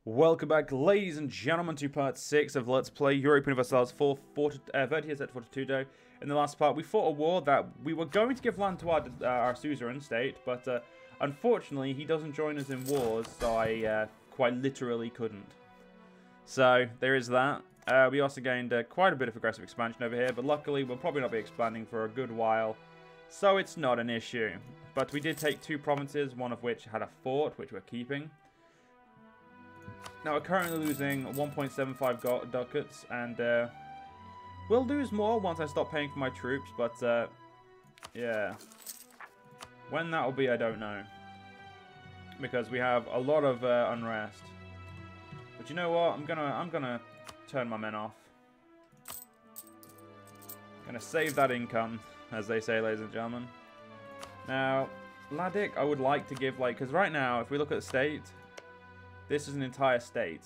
Welcome back, ladies and gentlemen, to part 6 of Let's Play Europa Universalis for Veritas at Fortitudo. In the last part, we fought a war that we were going to give land to our suzerain state, but unfortunately, he doesn't join us in wars, so I quite literally couldn't. So, there is that. We also gained quite a bit of aggressive expansion over here, but luckily, we'll probably not be expanding for a good while, so it's not an issue. But we did take 2 provinces, one of which had a fort, which we're keeping. Now, we're currently losing 1.75 ducats, and we'll lose more once I stop paying for my troops, but yeah. When that'll be, I don't know. Because we have a lot of unrest. But you know what? I'm gonna turn my men off. Gonna save that income, as they say, ladies and gentlemen. Now, Ladik, I would like to give, like, because right now, if we look at the state, this is an entire state.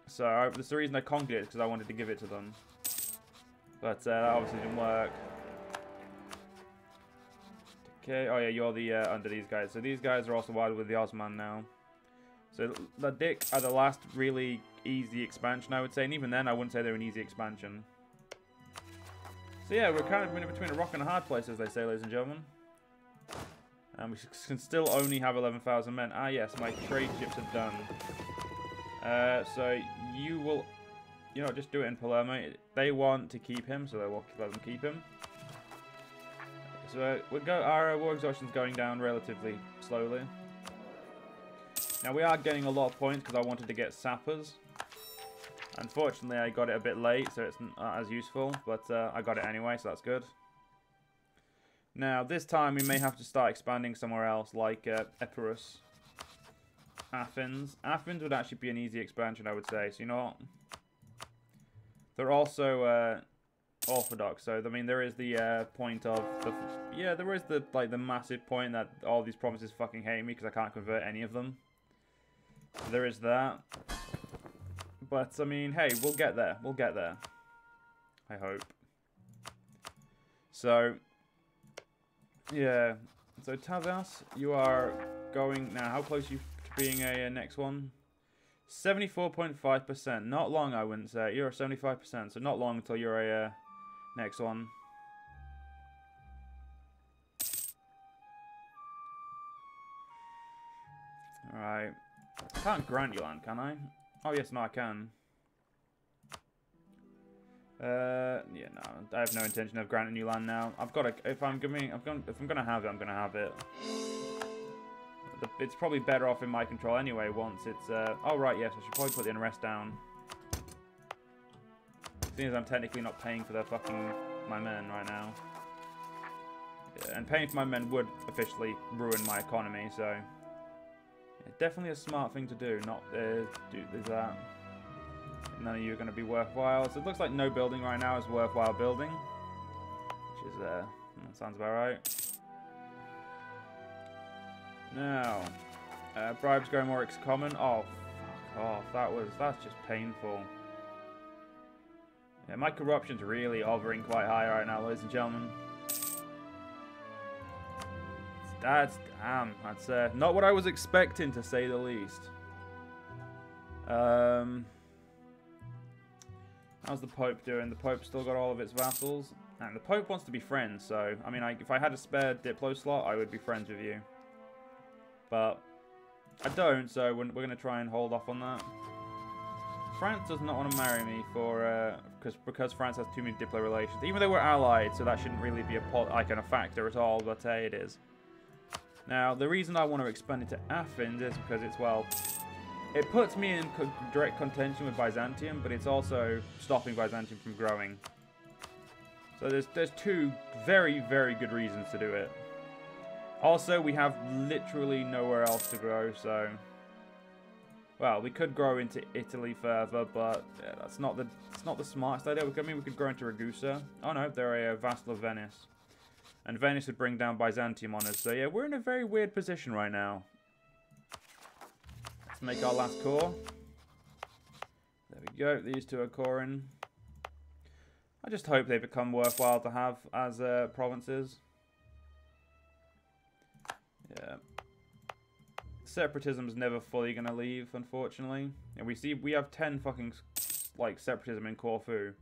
So that's the reason I conquered it, because I wanted to give it to them. But that obviously didn't work. Okay, oh yeah, you're the under these guys. So these guys are also wild with the Osman now. So Ladik are the last really easy expansion, I would say. And even then, I wouldn't say they're an easy expansion. So yeah, we're kind of in between a rock and a hard place, as they say, ladies and gentlemen. And we can still only have 11,000 men. Ah, yes, my trade ships are done. So you will, you know, just do it in Palermo. They want to keep him, so they will let them keep him. So our war exhaustion is going down relatively slowly. Now we are getting a lot of points because I wanted to get sappers. Unfortunately, I got it a bit late, so it's not as useful. But I got it anyway, so that's good. Now, this time we may have to start expanding somewhere else, like Epirus. Athens. Athens would actually be an easy expansion, I would say. So, you know what? They're also Orthodox. So, I mean, there is the point of... yeah, there is the, like, the massive point that all these provinces fucking hate me because I can't convert any of them. So there is that. But, I mean, hey, we'll get there. We'll get there. I hope. So... yeah, so Tavas, you are going now. How close are you to being a next one? 74.5%. Not long, I wouldn't say. You're 75%, so not long until you're a next one. Alright. Can't grant you land, can I? Oh, yes, no, I can. Yeah, no, I have no intention of granting you land now. I've got to, if I'm gonna have it, I'm gonna have it. It's probably better off in my control anyway once it's, oh right, yes, I should probably put the unrest down. Seeing as I'm technically not paying for my men right now. Yeah, and paying for my men would officially ruin my economy, so. Yeah, definitely a smart thing to do, not, do that. None of you are going to be worthwhile. So it looks like no building right now is worthwhile building. Which is, that sounds about right. Now, bribes going more common. Oh, fuck off. That's just painful. Yeah, my corruption's really hovering quite high right now, ladies and gentlemen. That's not what I was expecting, to say the least. How's the Pope doing? The Pope's still got all of its vassals. And the Pope wants to be friends, so... I mean, if I had a spare Diplo slot, I would be friends with you. But I don't, so we're going to try and hold off on that. France does not want to marry me for... because France has too many Diplo relations. Even though we're allied, so that shouldn't really be a factor at all, but hey, it is. Now, the reason I want to expand it to Athens is because it's, well... it puts me in direct contention with Byzantium, but it's also stopping Byzantium from growing. So there's 2 very, very good reasons to do it. Also, we have literally nowhere else to grow, so... well, we could grow into Italy further, but yeah, it's not the smartest idea. I mean, we could grow into Ragusa. Oh no, they're a vassal of Venice. And Venice would bring down Byzantium on us. So yeah, we're in a very weird position right now. Make our last core. There we go. These 2 are coring. I just hope they become worthwhile to have as provinces. Yeah. separatism's never fully gonna leave, unfortunately. And we have 10 fucking like separatism in Corfu.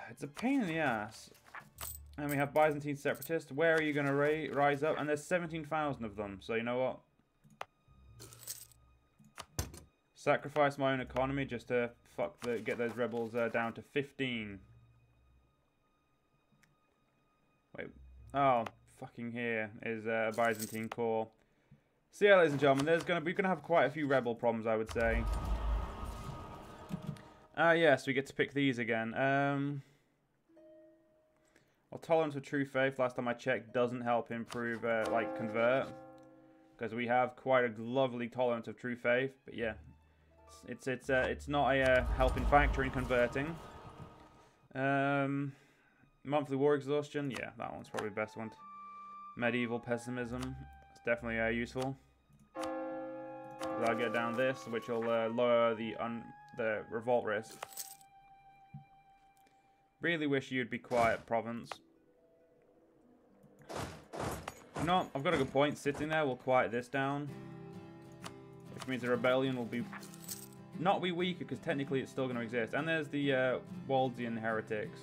It's a pain in the ass. And we have Byzantine separatists. Where are you gonna rise up? And there's 17,000 of them. So you know what? Sacrifice my own economy just to get those rebels down to 15. Wait. Oh, fucking here is a Byzantine core. So yeah, ladies and gentlemen, we're gonna have quite a few rebel problems, I would say. Yes, we get to pick these again. Well, tolerance of true faith, last time I checked, doesn't help improve, like, convert. Because we have quite a lovely tolerance of true faith. But yeah, it's not a helping factor in converting. Monthly war exhaustion, yeah, that one's probably the best one. Medieval pessimism, it's definitely useful. I'll get down this, which will lower the revolt risk. Really wish you'd be quiet, province. No, I've got a good point. Sitting there will quiet this down, which means the rebellion will not be weaker, because technically it's still going to exist. And there's the Waldian heretics.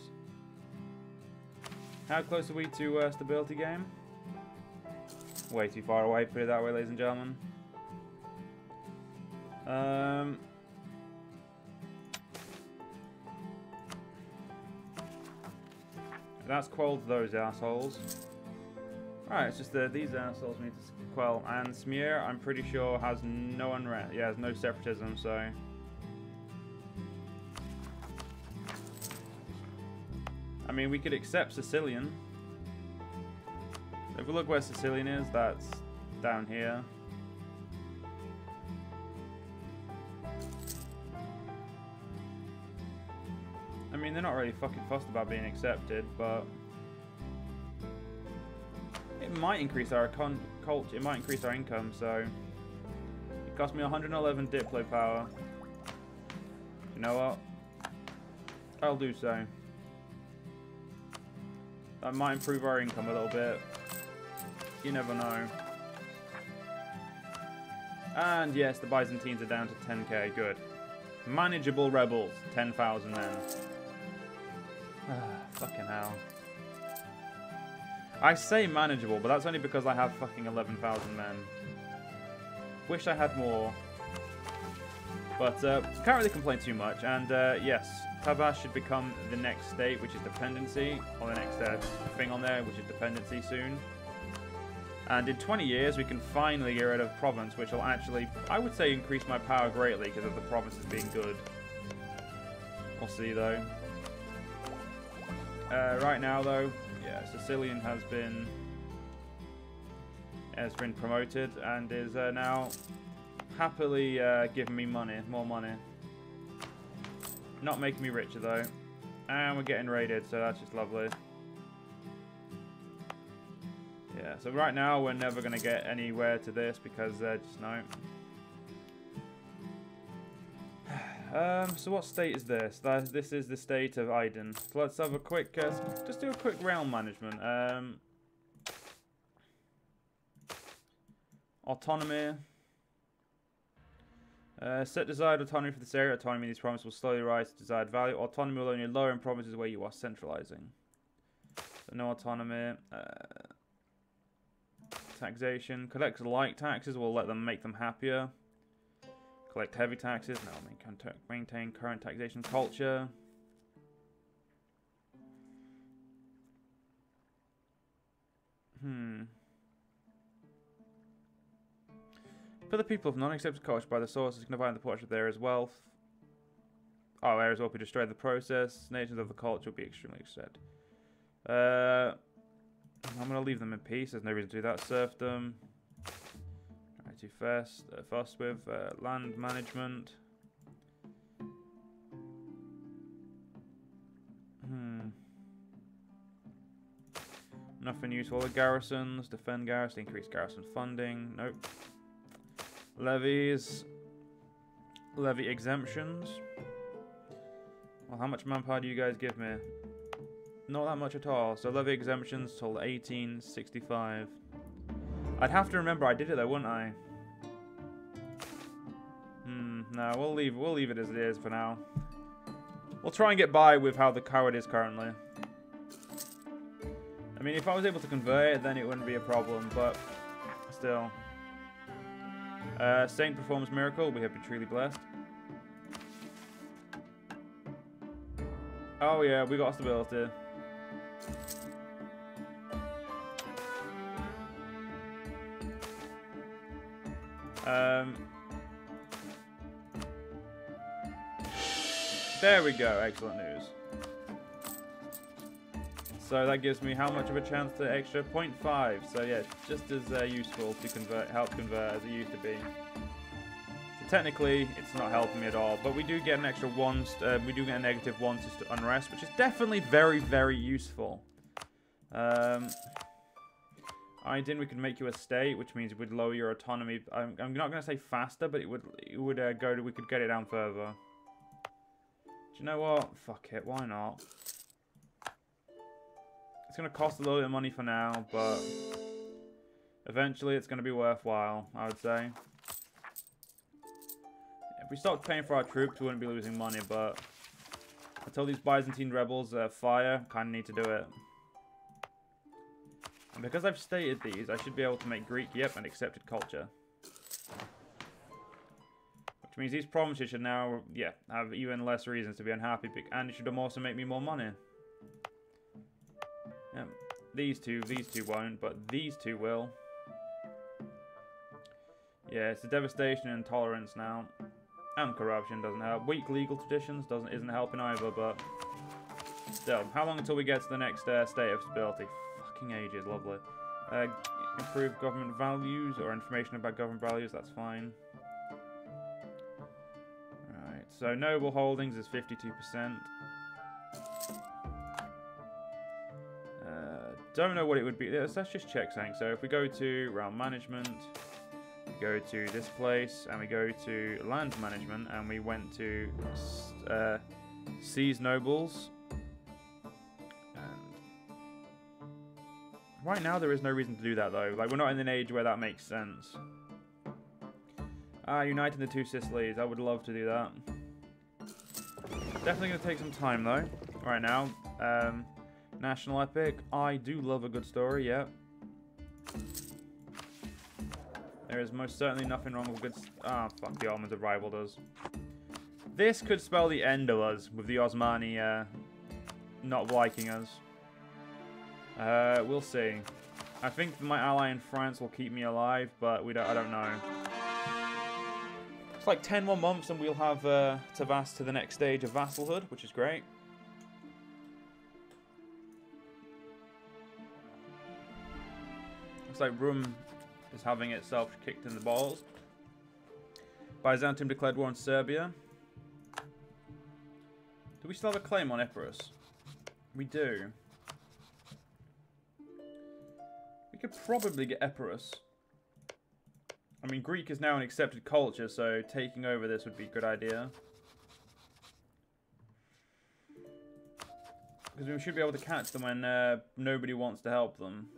How close are we to stability game? Way too far away, put it that way, ladies and gentlemen. That's quelled those assholes. Alright, it's just these assholes we need to quell. And Smear, I'm pretty sure, has no unrest. Yeah, has no separatism, so. I mean, we could accept Sicilian. If we look where Sicilian is, that's down here. I mean, they're not really fucking fussed about being accepted, but it might increase our culture. It might increase our income. So it cost me 111 diplo power. You know what? I'll do so. That might improve our income a little bit. You never know. And yes, the Byzantines are down to 10k. Good. Manageable rebels. 10,000 then. Fucking hell. I say manageable, but that's only because I have fucking 11,000 men. Wish I had more. But can't really complain too much. And yes, Tavas should become the next state, which is dependency. Or the next thing on there, which is dependency soon. And in 20 years, we can finally get rid of province, which will actually, I would say, increase my power greatly because of the provinces being good. We'll see, though. Right now, though, yeah, Sicilian has been promoted and is now happily giving me money, more money. Not making me richer, though. And we're getting raided, so that's just lovely. Yeah, so right now we're never going to get anywhere to this because just no. So what state is this? This is the state of Aiden. So let's have a quick, just do a quick realm management. Autonomy. Set desired autonomy for this area. Autonomy in these provinces will slowly rise to desired value. Autonomy will only lower in provinces where you are centralizing. So no autonomy. Taxation. Collect light taxes will let them make them happier. Collect heavy taxes. No, maintain current taxation culture. For the people of non-accepted culture by the sources, can divide the portion of their as wealth. Oh, areas will be destroyed in the process. Nations of the culture will be extremely upset. I'm going to leave them in peace. There's no reason to do that. Serfdom. Right, too fast. Fuss with land management. Nothing useful. The garrisons. Defend garrison. Increase garrison funding. Nope. Levies. Levy exemptions. Well, how much manpower do you guys give me? Not that much at all. So levy exemptions till 1865. I'd have to remember I did it though, wouldn't I? No, we'll leave it as it is for now. We'll try and get by with how it is currently. I mean, if I was able to convert it, then it wouldn't be a problem, but still. Saint performs miracle. We have been truly blessed. Oh yeah, we got stability. There we go. Excellent news. So that gives me how much of a chance to extra 0.5. So yeah, just as useful to help convert as it used to be. So technically, it's not helping me at all. But we do get an extra 1. We do get a negative 1 to unrest, which is definitely very, very useful. Ideally, we could make you a state, which means it would lower your autonomy. I'm not going to say faster, but it would go to, we could get it down further. Do you know what? Fuck it, why not? It's going to cost a little bit of money for now, but eventually it's going to be worthwhile, I would say. If we stopped paying for our troops, we wouldn't be losing money, but until these Byzantine rebels fire, kind of need to do it. And because I've stated these, I should be able to make Greek, yep, an accepted culture. Which means these provinces should now, yeah, have even less reasons to be unhappy, and it should also make me more money. Yeah, these two won't, but these two will. Yeah, it's the devastation and intolerance now. And corruption doesn't help. Weak legal traditions isn't helping either, but still. How long until we get to the next state of stability? Fucking ages, lovely. Improve government values or information about government values, that's fine. Alright, so noble holdings is 52%. Don't know what it would be. Let's just check something. So if we go to realm management, we go to this place, and we go to land management, and we went to seize nobles. And right now there is no reason to do that though. Like, we're not in an age where that makes sense. Uniting the two Sicilies. I would love to do that. Definitely going to take some time though. Right now. National epic. I do love a good story, yeah. There is most certainly nothing wrong with good... fuck, the Ottomans have rivaled us. This could spell the end of us, with the Osmani not liking us. We'll see. I think my ally in France will keep me alive, but I don't know. It's like 10 more months and we'll have Tavas to the next stage of vassalhood, which is great. Looks like Rum is having itself kicked in the balls. Byzantium declared war on Serbia. Do we still have a claim on Epirus? We do. We could probably get Epirus. I mean, Greek is now an accepted culture, so taking over this would be a good idea. Because we should be able to catch them when nobody wants to help them.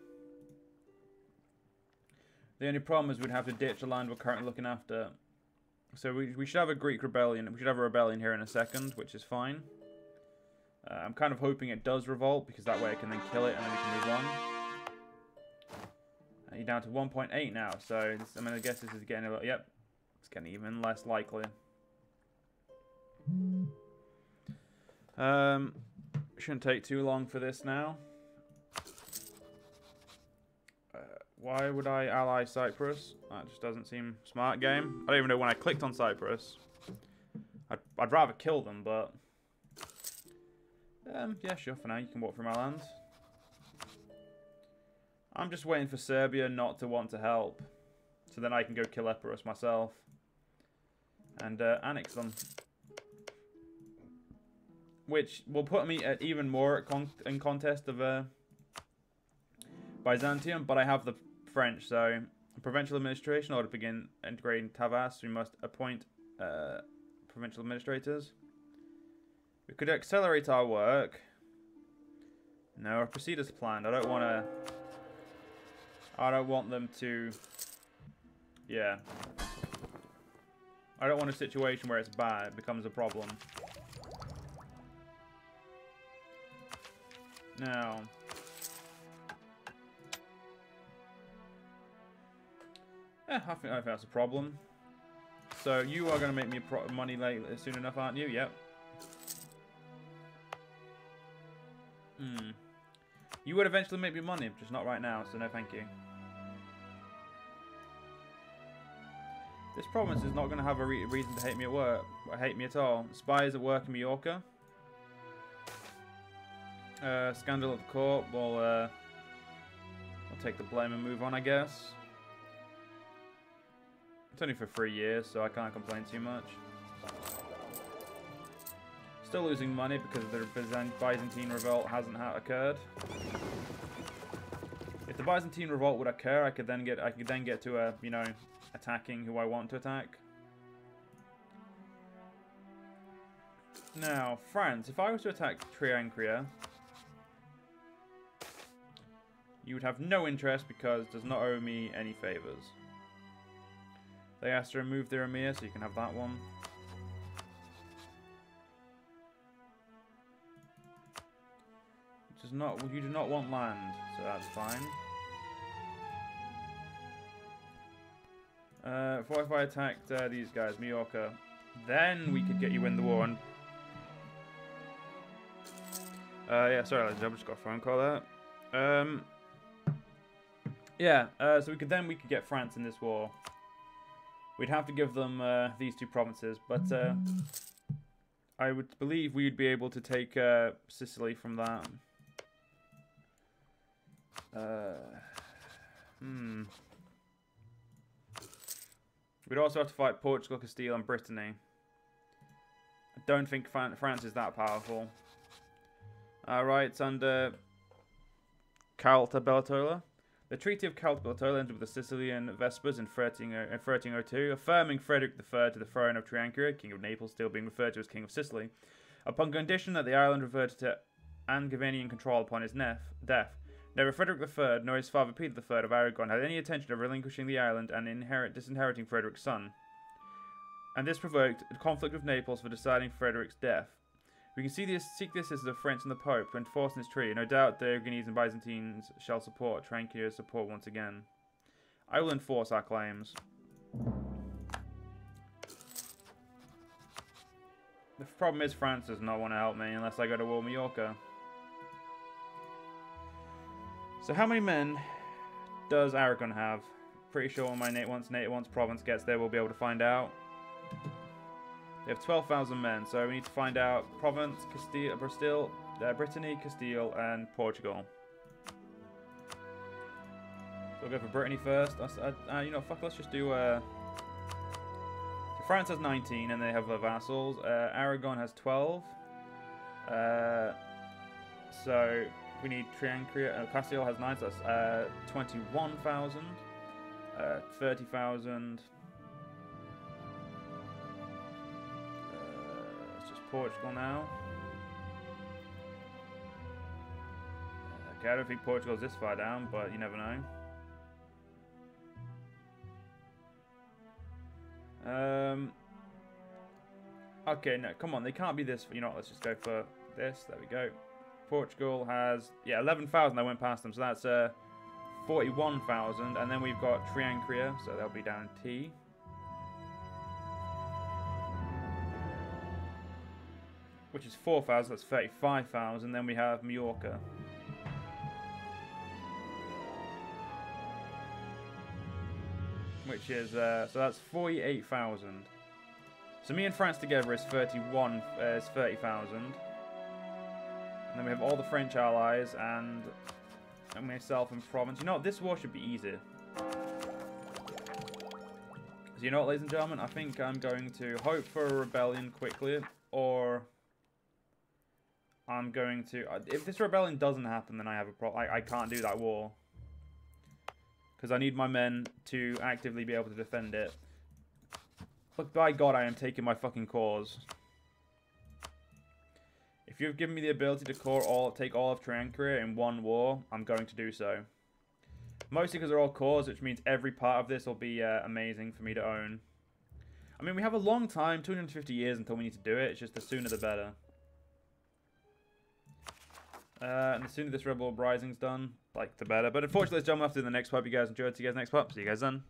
The only problem is we'd have to ditch the land we're currently looking after. So we should have a Greek rebellion. We should have a rebellion here in a second, which is fine. I'm kind of hoping it does revolt, because that way I can then kill it and then we can move on. You're down to 1.8 now, so this, I mean, I guess this is getting a little... Yep, it's getting even less likely. Shouldn't take too long for this now. Why would I ally Cyprus? That just doesn't seem smart, game. I don't even know when I clicked on Cyprus. I'd rather kill them, but... yeah, sure, for now. You can walk through my land. I'm just waiting for Serbia not to want to help. So then I can go kill Epirus myself. And annex them. Which will put me at even more in contest of Byzantium, but I have the French, so provincial administration, in order to begin integrating Tavas, we must appoint provincial administrators. We could accelerate our work. No, proceed as planned. I don't want I don't want them to... Yeah. I don't want a situation where it's bad, it becomes a problem. Now... Yeah, I think that's a problem. So you are going to make me money late soon enough, aren't you? Yep. You would eventually make me money, just not right now, so no thank you. This province is not going to have a reason to hate me at work, or hate me at all. Spies at work in Mallorca. Scandal at the court. Well, I'll take the blame and move on, I guess. It's only for 3 years, so I can't complain too much. Still losing money because the Byzantine revolt hasn't occurred. If the Byzantine revolt would occur, I could then get to you know, attacking who I want to attack. Now, France. If I was to attack Triancria, you would have no interest because it does not owe me any favors. They asked to remove their emir, so you can have that one. Which is not, you do not want land, so that's fine. If I attacked these guys, Mallorca, then we could get you in the war. And yeah, sorry, I just got a phone call there. Yeah, so we could get France in this war. We'd have to give them these 2 provinces, but I would believe we'd be able to take Sicily from that. We'd also have to fight Portugal, Castile, and Brittany. I don't think France is that powerful. Alright, it's under Calta Bellatola. The Treaty of Calta Bellatola ended with the Sicilian Vespers in 1302, affirming Frederick III to the throne of Triancria, King of Naples, still being referred to as King of Sicily, upon condition that the island reverted to Angevinian control upon his death. Neither Frederick III nor his father Peter III of Aragon had any intention of relinquishing the island and disinheriting Frederick's son. And this provoked a conflict with Naples for deciding Frederick's death. We can seek the assistance of the French and the Pope to enforce this treaty. No doubt the Aragonese and Byzantines shall support Triancria's support once again. I will enforce our claims. The problem is France does not want to help me unless I go to war with Mallorca. So how many men does Aragon have? Pretty sure when once province gets there, we'll be able to find out. They have 12,000 men, so we need to find out Provence, Castile, Brittany, Castile, and Portugal. So we'll go for Brittany first. You know, fuck, let's just do... So France has 19, and they have vassals. Aragon has 12. So we need Triancria. Castile has 9, so that's 21,000. 30,000. Portugal now. Okay, I don't think Portugal's this far down, but you never know. Okay, no, come on, they can't be this. You know what, let's just go for this. There we go. Portugal has, yeah, 11,000. I went past them, so that's 41,000. And then we've got Triancria, so they'll be down in T. Which is 4,000, that's 35,000. Then we have Mallorca. Which is, so that's 48,000. So me and France together is 30,000. And then we have all the French allies and myself and Provence. You know what, this war should be easy. So you know what, ladies and gentlemen, I think I'm going to hope for a rebellion quickly, or... I'm going to... If this rebellion doesn't happen, then I have a problem. I can't do that war. Because I need my men to actively be able to defend it. But by God, I am taking my fucking cause. If you've given me the ability to take all of Triancria in one war, I'm going to do so. Mostly because they're all cores, which means every part of this will be amazing for me to own. I mean, we have a long time, 250 years until we need to do it. It's just the sooner the better. And the sooner this Rebel Uprising's done, like, the better. But unfortunately, ladies and gentlemen, we'll have to do the next part. If you guys enjoyed, see you guys next part. See you guys then.